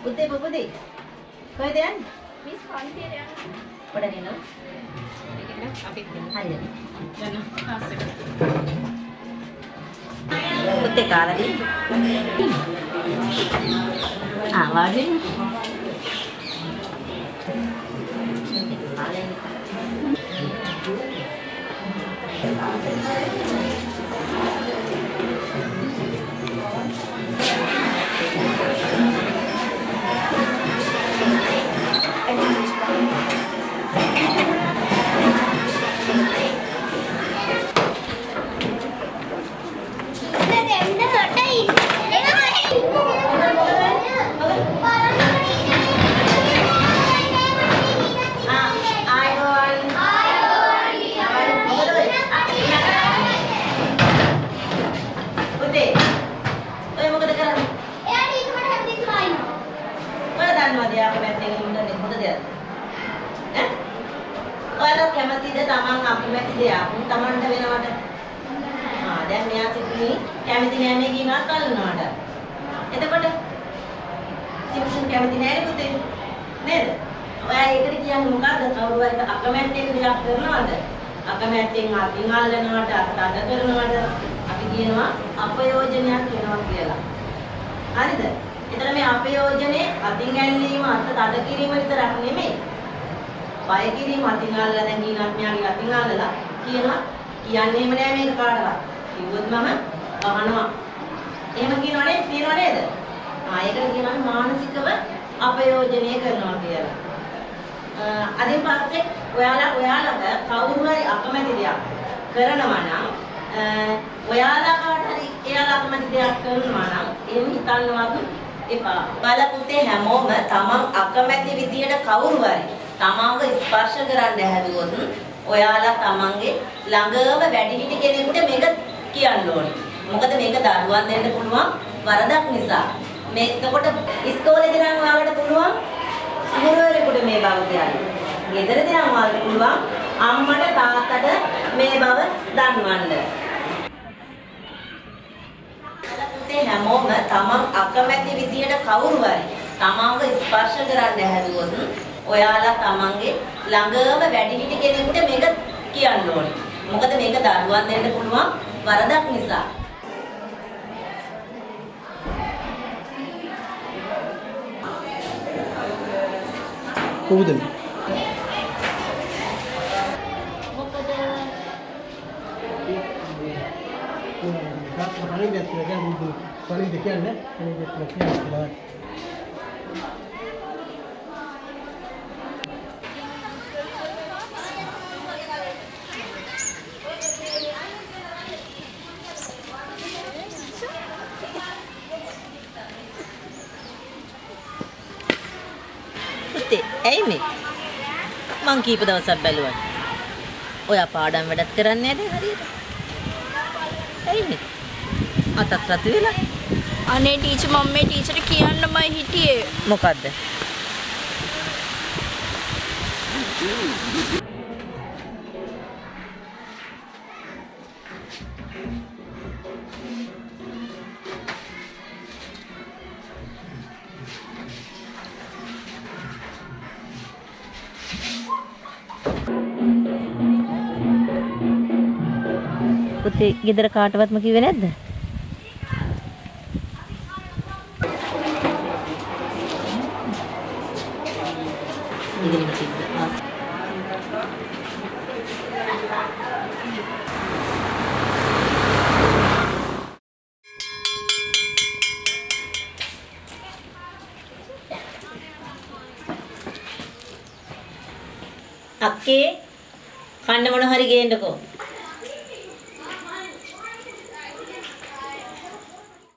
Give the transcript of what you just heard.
පුතේ පුතේ කොහෙද යන්නේ? මිස් පන්තියට යන්න. පොඩක් එනවා. ඒකෙන් අපිත් යන්න. හරියට. යන්න ක්ලාස් එකට. පුතේ කාලා දී. වාඩි වෙන්න. ඔයාලා කැමතිද තමන් අකමැති දෙයක් තමන්ට වෙනවට? දැන් මෙයා සිතුනේ කැමති නෑ මේ කියනවා කල්නවාට. එතකොට සිතුන් කැමති නෑනේ පුතේ. නේද? ඔයා ඒකට කියන්නේ මොකද්ද? කවුරු හරි අකමැත්තෙන් දෙයක් කරනවද? අකමැත්තෙන් අතින් අල්ලනවට අතද කරනවද? අපි කියනවා අපයෝජනයක් වෙනවා කියලා. හරිද? එතන මේ අපයෝජනේ අතින් ඇල්ලීම අත තද කිරීම විතරක් නෙමෙයි. බය කිරීම අතින් අල්ලලා දැන් ඊනත් මෙයාගේ අතින් අල්ලලා කියනවා කියන්නේම නෑ මේක කාටවත්. කිව්වොත් මම අහනවා. එහෙම කියනවනේ තියනව නේද? ඒකට කියනවා මානසිකව අපයෝජනය කරනවා කියලා. අදින් පස්සේ ඔයාලට කවුරු හරි අකමැති දෙයක් කරනවා නම් ඔයාලා කාට හරි එයාලා අකමැති දෙයක් කරනවා නම් එහෙම හිතන්නවත් එපා. බලපුතේ හැමෝම තමන් අකමැති විදියට කවුරු හරි තමන්ව ස්පර්ශ කරන්න හැදුවොත් ඔයාලා තමන්ගේ ළඟම වැඩිහිටි කෙනෙකුට මේක කියන්න ඕනේ. මොකද මේක දරුවන් දෙන්න පුළුවන් වරදක් නිසා. එතකොට ඉස්කෝලේදී නම් ඔයාලට පුළුවන් ගුරුවරයෙකුට මේ බව කියන්න. ගෙදරදී නම් ඔයාලට පුළුවන් අම්මට තාත්තට මේ බව දන්වන්න. බලපුතේ හැමෝම තමන් අකමැති විදියට කවුරු හරි තමන්ව ස්පර්ශ කරන්න හැදුවොත් ඔයාලා තමන්ගේ ළඟම වැඩිහිටි කෙනෙකුට මේක කියන්න ඕනේ. මොකද මේක දරුවන් දෙන්න පුළුවන් වරදක් නිසා. කොහොමද? මොකද ඇයි මේ? මං කීප දවසක් බැලුවා. ඔයා පාඩම් වැඩත් කරන්නේ නැද හරියට? ඇයි මේ? අතත් රතු වෙලා. අනේ ටීචර් මම මේ ටීචර්ට කියන්නමයි හිටියේ. මොකද්ද? පුතේ ගෙදර කාටවත්ම කිව්වේ නැද්ද? ඉතින් තිබ්බා. අක්කේ කන්න මොන හරි ගේන්නකෝ.